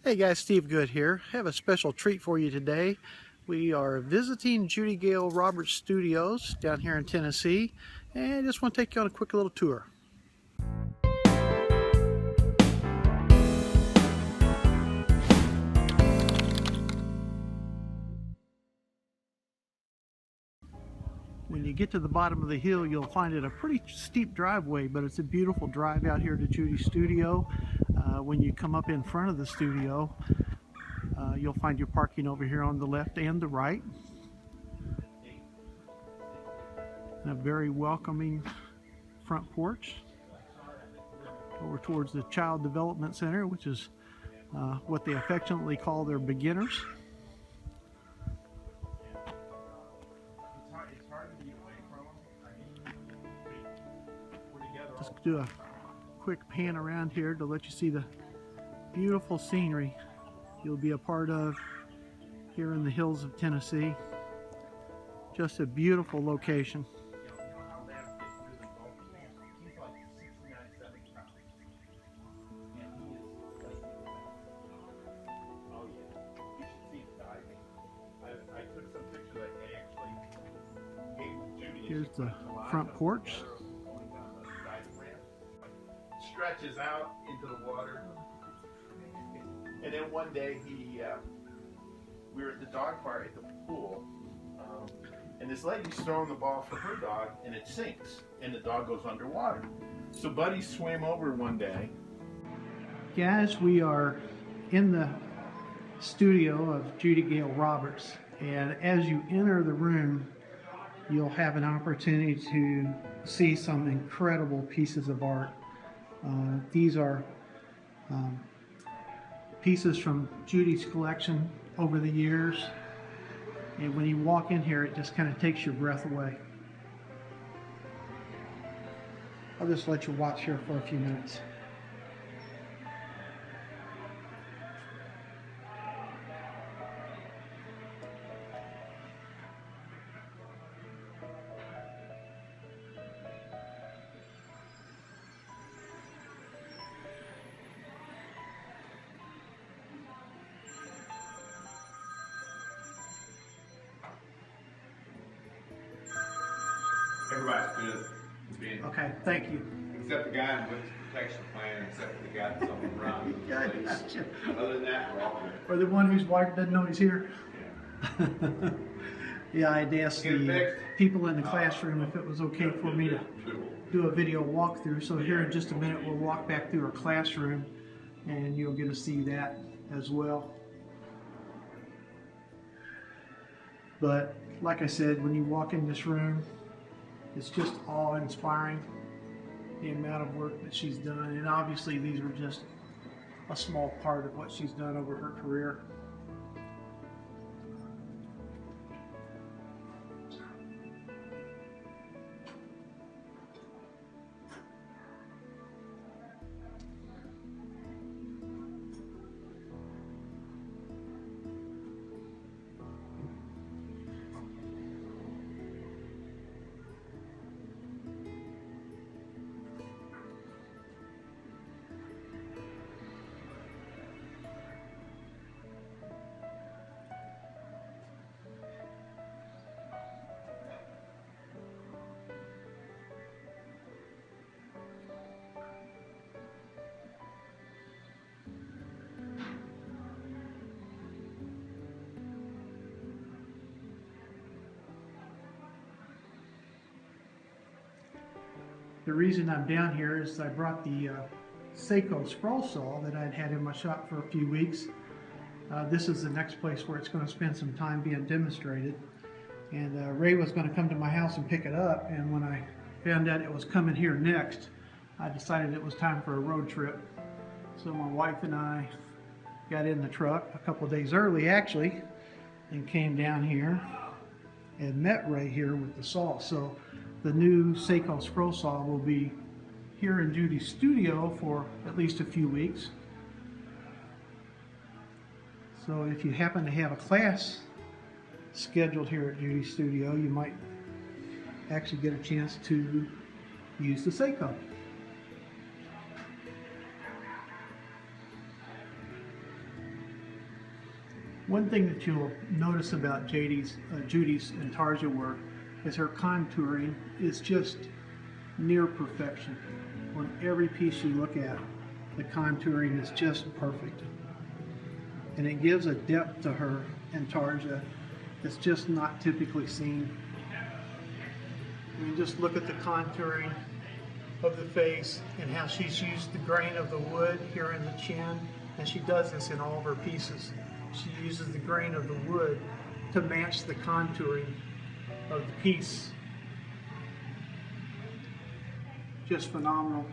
Hey guys, Steve Good here. I have a special treat for you today. We are visiting Judy Gale Roberts Studios down here in Tennessee, and I just want to take you on a quick little tour. When you get to the bottom of the hill, you'll find it a pretty steep driveway, but it's a beautiful drive out here to Judy's studio. When you come up in front of the studio, you'll find your parking over here on the left and the right. And a very welcoming front porch over towards the Child Development Center, which is what they affectionately call their beginners. Just do a quick pan around here to let you see the beautiful scenery you'll be a part of here in the hills of Tennessee. Just a beautiful location. Here's the front porch. Stretches out into the water. And then one day we were at the dog park at the pool, and this lady's throwing the ball for her dog, and it sinks, and the dog goes underwater. So Buddy swam over one day. Guys, we are in the studio of Judy Gale Roberts, and as you enter the room, you'll have an opportunity to see some incredible pieces of art. These are pieces from Judy's collection over the years, and when you walk in here, it just kind of takes your breath away. I'll just let you watch here for a few minutes. Everybody's good. Okay, thank you. Except the guy in witness protection plan, except for the guy that's on the run. Yeah, gotcha. Other than that, we're all good. Or the one whose wife doesn't know he's here. Yeah. Yeah, I'd asked Get it the fixed. people in the classroom if it was okay for me to do a video walkthrough. So here in just a minute, we'll walk back through our classroom and you'll get to see that as well. But like I said, when you walk in this room, it's just awe-inspiring, the amount of work that she's done. And obviously these are just a small part of what she's done over her career. The reason I'm down here is I brought the Seymour scroll saw that I'd had in my shop for a few weeks. This is the next place where it's going to spend some time being demonstrated. And Ray was going to come to my house and pick it up, and when I found out it was coming here next, I decided it was time for a road trip. So my wife and I got in the truck a couple of days early actually, and came down here and met Ray here with the saw. So the new Seymour scroll saw will be here in Judy's studio for at least a few weeks. So if you happen to have a class scheduled here at Judy's studio, you might actually get a chance to use the Seymour. One thing that you'll notice about Judy's Intarsia work is her contouring is just near perfection. On every piece you look at, the contouring is just perfect. And it gives a depth to her Intarsia that's just not typically seen. I mean, just look at the contouring of the face and how she's used the grain of the wood here in the chin, and she does this in all of her pieces. She uses the grain of the wood to match the contouring of the piece. Just phenomenal.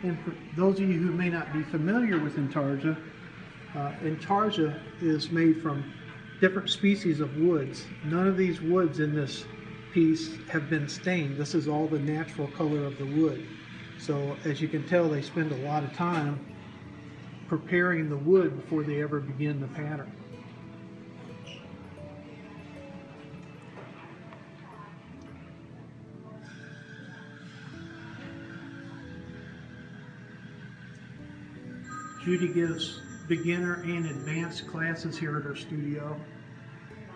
And for those of you who may not be familiar with Intarsia, Intarsia is made from different species of woods. None of these woods in this piece have been stained. This is all the natural color of the wood. So as you can tell, they spend a lot of time preparing the wood before they ever begin the pattern. Judy gives beginner and advanced classes here at her studio,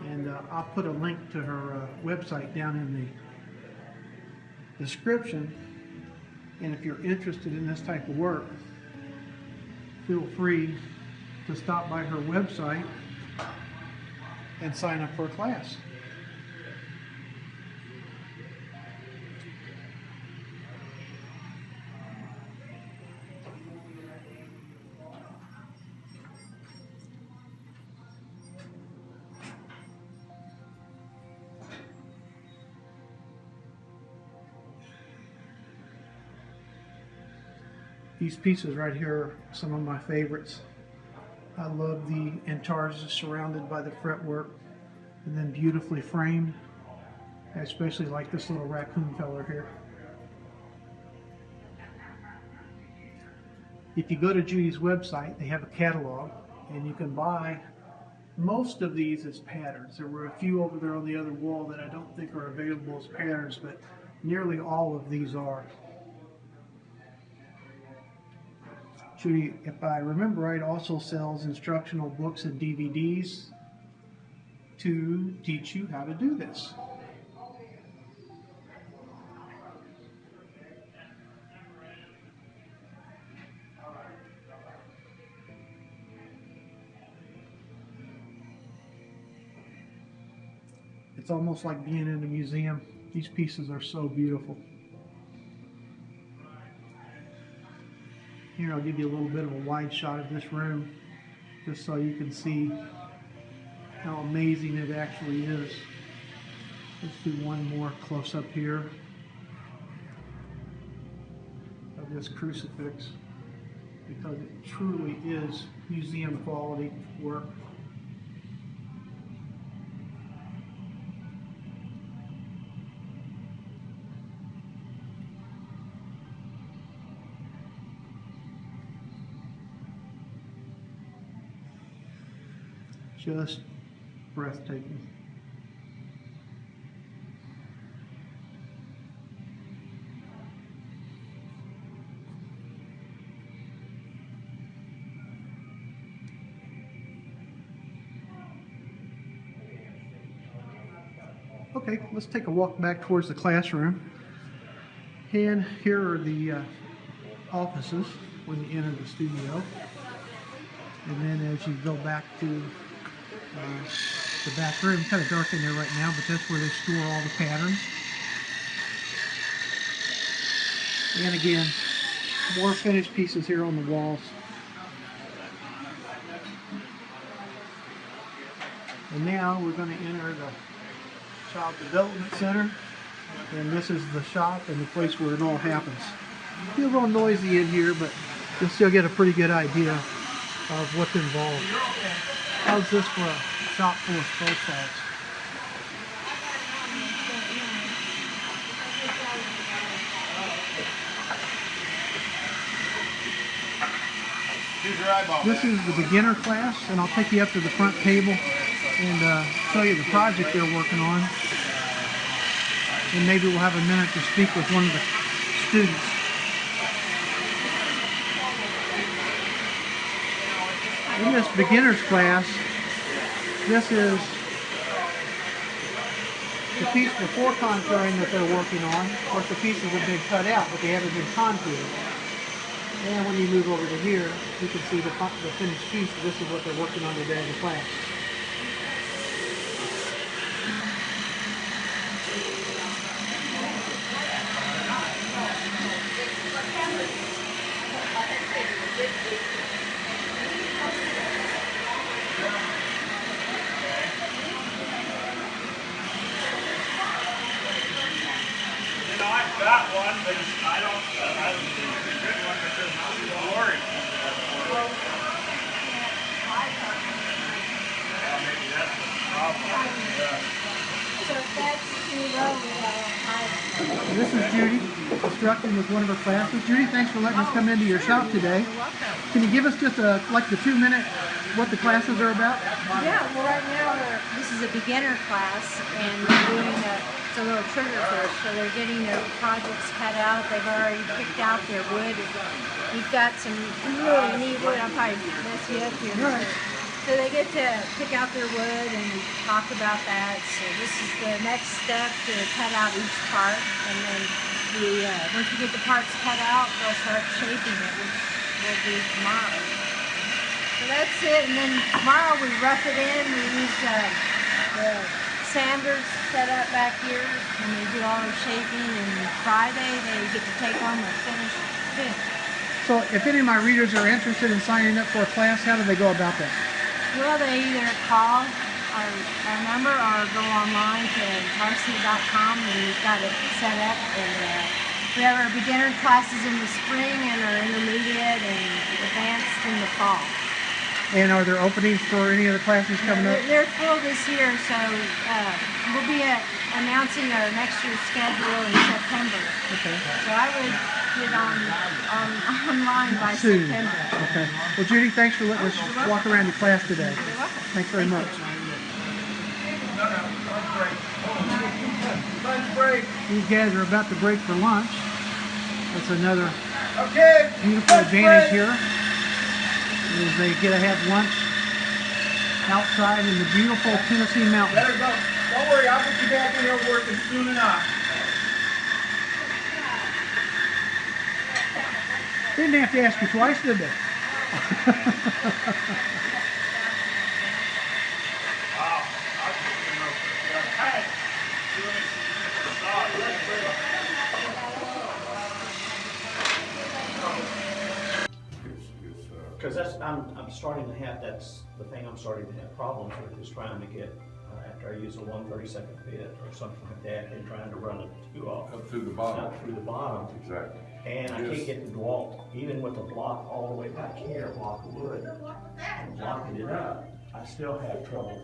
and I'll put a link to her website down in the description. And if you're interested in this type of work, feel free to stop by her website and sign up for a class. These pieces right here are some of my favorites. I love the Intarsia surrounded by the fretwork and then beautifully framed. I especially like this little raccoon feller here. If you go to Judy's website, they have a catalog, and you can buy most of these as patterns. There were a few over there on the other wall that I don't think are available as patterns, but nearly all of these are. Judy, if I remember right, also sells instructional books and DVDs to teach you how to do this. It's almost like being in a museum. These pieces are so beautiful. Here, I'll give you a little bit of a wide shot of this room, just so you can see how amazing it actually is. Let's do one more close up here of this crucifix, because it truly is museum quality work. Just breathtaking. Okay, let's take a walk back towards the classroom. And here are the offices when you enter the studio. And then as you go back to the back room, kind of dark in there right now, but that's where they store all the patterns. And again, more finished pieces here on the walls. And now we're going to enter the Child Development Center, and this is the shop and the place where it all happens. It'll be a little noisy in here, but you'll still get a pretty good idea of what's involved. How's this for a shop full of scroll saws? This is the beginner class, and I'll take you up to the front table and show you the project they're working on. And maybe we'll have a minute to speak with one of the students. In this beginner's class, this is the piece before contouring that they're working on. Of course, the pieces have been cut out, but they haven't been contoured. And when you move over to here, you can see the finished piece. This is what they're working on today in the class. I've got one, but I don't think it's a good one because it's too orange. Well, maybe that's the problem. So if that's too low, This is Judy, instructing with one of her classes. Judy, thanks for letting us come into your shop today. you're welcome. Can you give us just like the 2-minute what the classes are about? Yeah, well right now this is a beginner class and we're doing it's a little trigger fish. So they're getting their projects cut out. They've already picked out their wood. We've got some really neat wood. I'll probably mess you up here. Right. So they get to pick out their wood and talk about that. So this is the next step to cut out each part. And then once you get the parts cut out, they'll start shaping it, which we'll do tomorrow. So that's it. And then tomorrow we rough it in. We use the sanders set up back here and they do all their shaping. And Friday they get to take home a finished fish. So if any of my readers are interested in signing up for a class, how do they go about that? Well, they either call our number or go online to Intarsia.com and we've got it set up. And we have our beginner classes in the spring and our intermediate and advanced in the fall. And are there openings for any of the classes coming up? They're full this year, so we'll be announcing our next year's schedule in September. Okay. So I would get online by Soon. September. Okay. Well, Judy, thanks for letting us walk around your class today. You're welcome. Thanks very much. Lunch break. These guys are about to break for lunch. That's another Okay. beautiful lunch advantage break. here. Is they get to have lunch outside in the beautiful Tennessee mountains. Better go. Don't worry, I'll get you back in here working soon enough. They didn't have to ask you twice, did they? Because I'm starting to have, that's the thing I'm starting to have problems with is trying to get, after I use a 1/32 bit or something like that, and trying to run a 2 off. Up through the bottom. Out through the bottom. Exactly. And I can't get the dwell, even with the block all the way back here, block of wood, and blocking it up, I still have trouble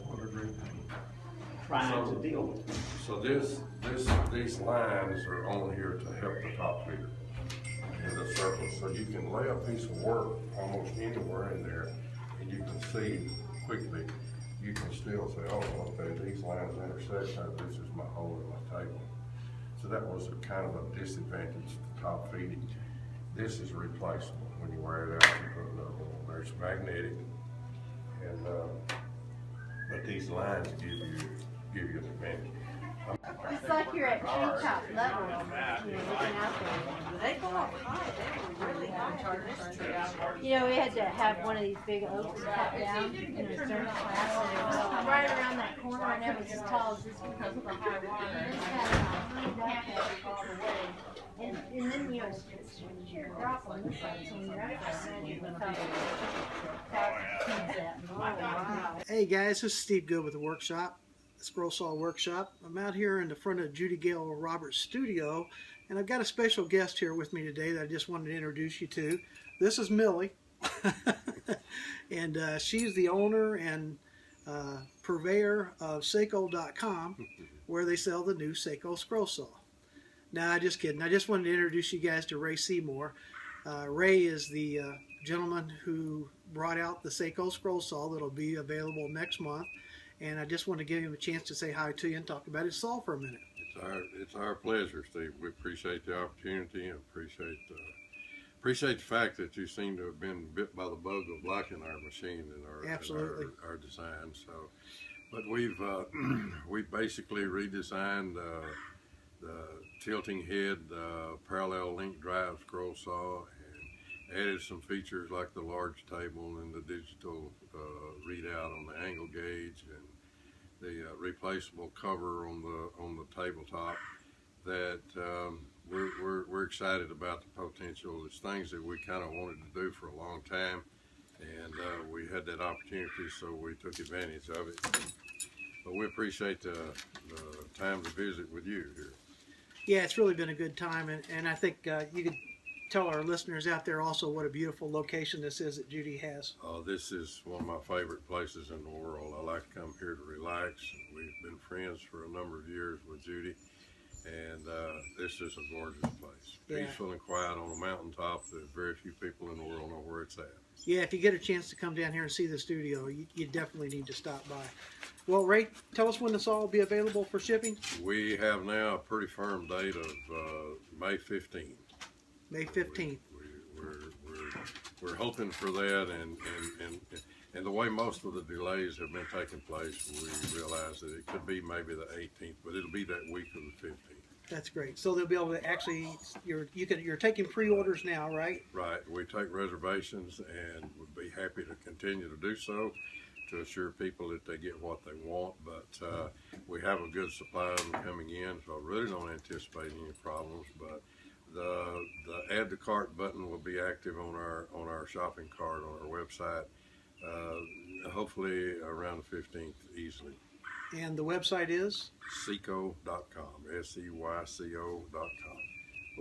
trying to deal with it. So these lines are on here to help the top feeder in the surface, so you can lay a piece of work almost anywhere in there, and you can see quickly, you can still say, oh, okay, these lines intersect, this is my hole in my table. So that was a kind of a disadvantage to top feeding. This is replaceable. When you wear it out, you put another one. There's magnetic, and but these lines give you an advantage. It's like you're at treetop level, looking out there. They go up high, they were really high. You know, we had to have one of these big oaks cut down in a certain class, and it was right around that corner, and it was as tall as this because of the high water. And this had cleaned up all the way. And then, you know, it's sheer drop on this side, so when you're up there, man, you can tell that. Oh, wow. Hey guys, this is Steve Good with the workshop, the Scroll Saw Workshop. I'm out here in the front of Judy Gale Roberts' studio, and I've got a special guest here with me today that I just wanted to introduce you to. This is Millie, and she's the owner and purveyor of Seiko.com, where they sell the new Seiko Scroll Saw. Nah, just kidding. I just wanted to introduce you guys to Ray Seymour. Ray is the gentleman who brought out the Seiko Scroll Saw that'll be available next month. And I just want to give him a chance to say hi to you and talk about his saw for a minute. It's our pleasure, Steve. We appreciate the opportunity and appreciate appreciate the fact that you seem to have been bit by the bug of liking our machine and Absolutely. our design. So, but we've basically redesigned the tilting head, parallel link drive scroll saw, and added some features like the large table and the digital readout on the angle gauge and the replaceable cover on the tabletop. That we're excited about the potential. It's things that we kind of wanted to do for a long time, and we had that opportunity, so we took advantage of it. But we appreciate the time to visit with you here. Yeah, it's really been a good time, and I think you could tell our listeners out there also what a beautiful location this is that Judy has. This is one of my favorite places in the world. I like to come here to relax. We've been friends for a number of years with Judy, and this is a gorgeous place. Yeah. Peaceful and quiet on a mountaintop that very few people in the world know where it's at. Yeah, if you get a chance to come down here and see the studio, you definitely need to stop by. Well, Ray, tell us when this all will be available for shipping. We have now a pretty firm date of May 15th. May 15th. We're hoping for that, and the way most of the delays have been taking place, we realize that it could be maybe the 18th, but it'll be that week of the 15th. That's great. So they'll be able to actually, you're taking pre-orders now, right? Right. We take reservations and would be happy to continue to do so to assure people that they get what they want. But we have a good supply of them coming in, so I really don't anticipate any problems. But the add to cart button will be active on our shopping cart on our website, hopefully around the 15th easily. And the website is? Seyco.com, SEYCO.com.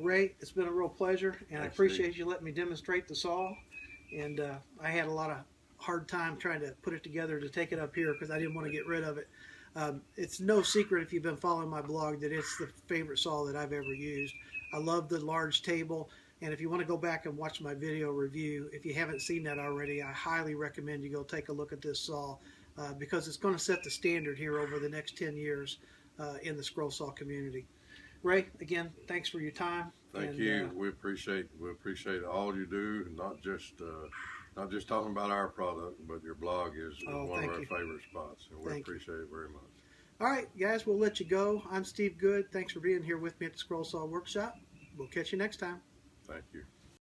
Ray, it's been a real pleasure, and Thanks, I appreciate Steve. you letting me demonstrate the saw. And I had a lot of hard time trying to put it together to take it up here because I didn't want to get rid of it. It's no secret if you've been following my blog that it's the favorite saw that I've ever used. I love the large table, and if you want to go back and watch my video review, if you haven't seen that already, I highly recommend you go take a look at this saw because it's going to set the standard here over the next 10 years in the scroll saw community. Ray, again, thanks for your time. Thank you. We appreciate all you do, not just talking about our product, but your blog is one of our favorite spots, and we appreciate it very much. All right, guys, we'll let you go. I'm Steve Good. Thanks for being here with me at the Scroll Saw Workshop. We'll catch you next time. Thank you.